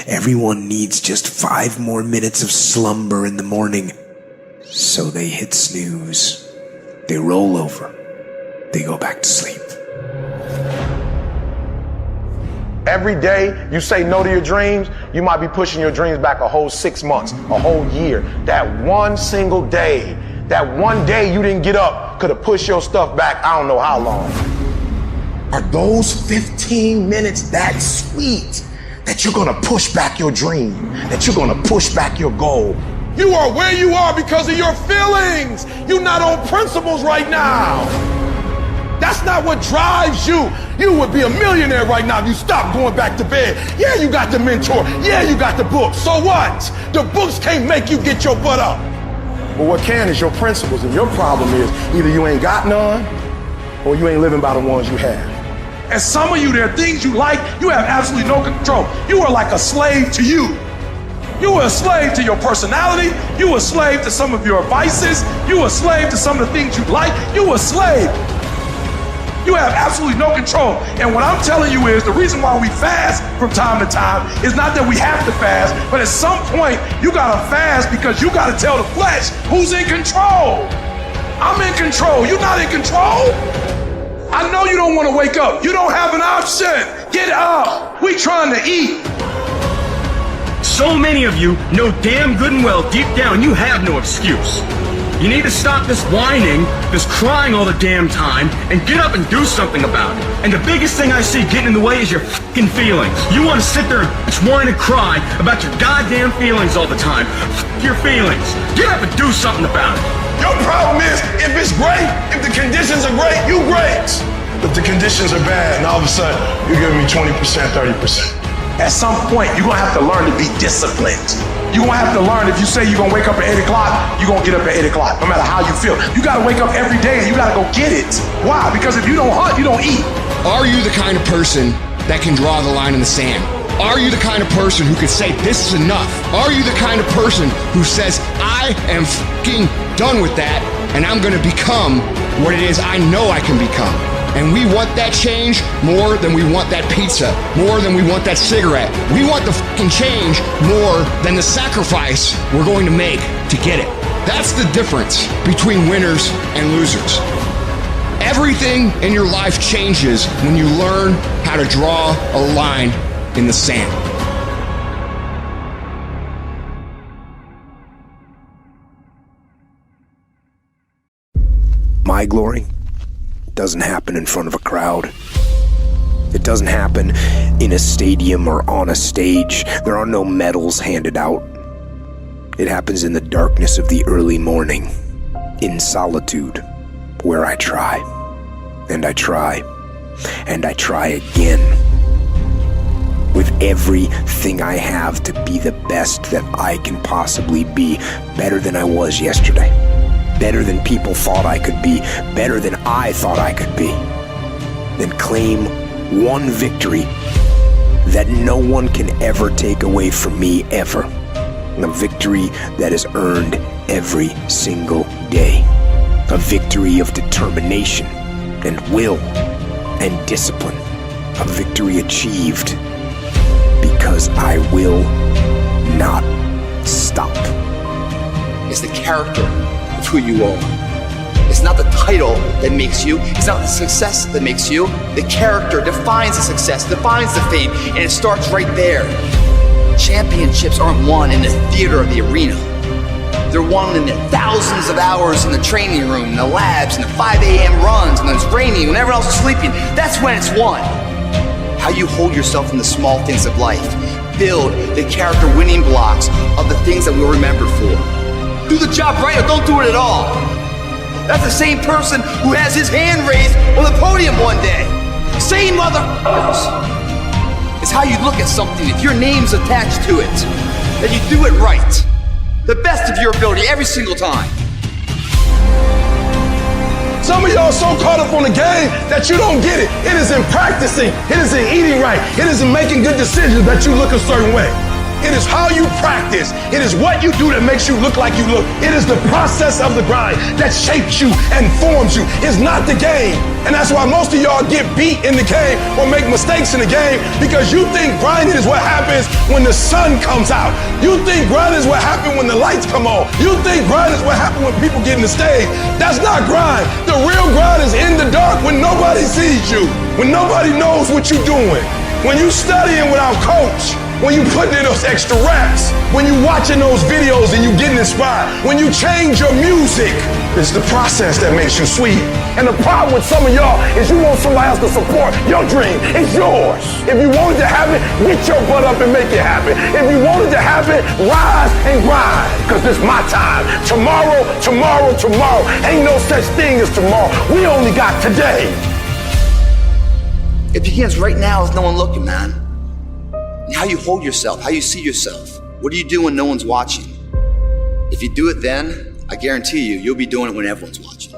Everyone needs just 5 more minutes of slumber in the morning. So they hit snooze. They roll over. They go back to sleep. Every day you say no to your dreams, you might be pushing your dreams back a whole 6 months, a whole year. That one single day, that one day you didn't get up could have pushed your stuff back I don't know how long. Are those 15 minutes that sweet that you're gonna push back your dream, that you're gonna push back your goal? You are where you are because of your feelings. You're not on principles right now. That's not what drives you. You would be a millionaire right now if you stopped going back to bed. Yeah, you got the mentor. Yeah, you got the book. So what? The books can't make you get your butt up. But what can is your principles, and your problem is either you ain't got none or you ain't living by the ones you have. And some of you, there are things you like, you have absolutely no control. You are like a slave to you. You are a slave to your personality. You are a slave to some of your vices. You are a slave to some of the things you like. You are a slave. You have absolutely no control. And what I'm telling you is the reason why we fast from time to time is not that we have to fast, but at some point you gotta fast because you gotta tell the flesh who's in control. I'm in control. You're not in control. I know you don't want to wake up. You don't have an option. Get up. We trying to eat. So many of you know damn good and well deep down you have no excuse. You need to stop this whining, this crying all the damn time, and get up and do something about it. And the biggest thing I see getting in the way is your fucking feelings. You want to sit there and whine and cry about your goddamn feelings all the time. Your feelings. Get up and do something about it. Your problem is, if it's great, if the conditions are great, you great. If the conditions are bad, and all of a sudden, you're giving me 20%, 30%. At some point, you're gonna have to learn to be disciplined. You're gonna have to learn, if you say you're gonna wake up at 8 o'clock, you're gonna get up at 8 o'clock, no matter how you feel. You gotta wake up every day and you gotta go get it. Why? Because if you don't hunt, you don't eat. Are you the kind of person that can draw the line in the sand? Are you the kind of person who could say, this is enough? Are you the kind of person who says, I am fucking done with that, and I'm gonna become what it is I know I can become? And we want that change more than we want that pizza, more than we want that cigarette. We want the fucking change more than the sacrifice we're going to make to get it. That's the difference between winners and losers. Everything in your life changes when you learn how to draw a line in the sand. My glory doesn't happen in front of a crowd. It doesn't happen in a stadium or on a stage. There are no medals handed out. It happens in the darkness of the early morning, in solitude, where I try, and I try, and I try again, with everything I have to be the best that I can possibly be, better than I was yesterday. Better than people thought I could be, better than I thought I could be. Then claim one victory that no one can ever take away from me, ever. A victory that is earned every single day. A victory of determination and will and discipline. A victory achieved because I will not stop. It's the character of who you are. It's not the title that makes you. It's not the success that makes you. The character defines the success, defines the fame, and it starts right there. Championships aren't won in the theater or the arena. They're won in the thousands of hours in the training room, in the labs, in the 5 a.m. runs, when it's raining, when everyone else is sleeping. That's when it's won. How you hold yourself in the small things of life. Build the character winning blocks of the things that we'll remember for. Do the job right or don't do it at all. That's the same person who has his hand raised on the podium one day. Same motherfuckers. It's how you look at something. If your name's attached to it, that you do it right. The best of your ability every single time. Some of y'all so caught up on the game that you don't get it. It is in practicing. It is in eating right. It is in making good decisions that you look a certain way. It is how you practice. It is what you do that makes you look like you look. It is the process of the grind that shapes you and forms you. It's not the game. And that's why most of y'all get beat in the game or make mistakes in the game, because you think grinding is what happens when the sun comes out. You think grinding is what happens when the lights come on. You think grinding is what happens when people get in the stage. That's not grind. The real grind is in the dark when nobody sees you, when nobody knows what you're doing, when you studying without coach, when you putting in those extra reps, when you watching those videos and you getting inspired, when you change your music. It's the process that makes you sweet. And the problem with some of y'all is you want somebody else to support your dream. It's yours. If you want it to happen, get your butt up and make it happen. If you want it to happen, rise and grind, because this is my time. Tomorrow, tomorrow, tomorrow. Ain't no such thing as tomorrow. We only got today. It begins right now with no one looking, man. And how you hold yourself, how you see yourself. What do you do when no one's watching? If you do it then, I guarantee you, you'll be doing it when everyone's watching.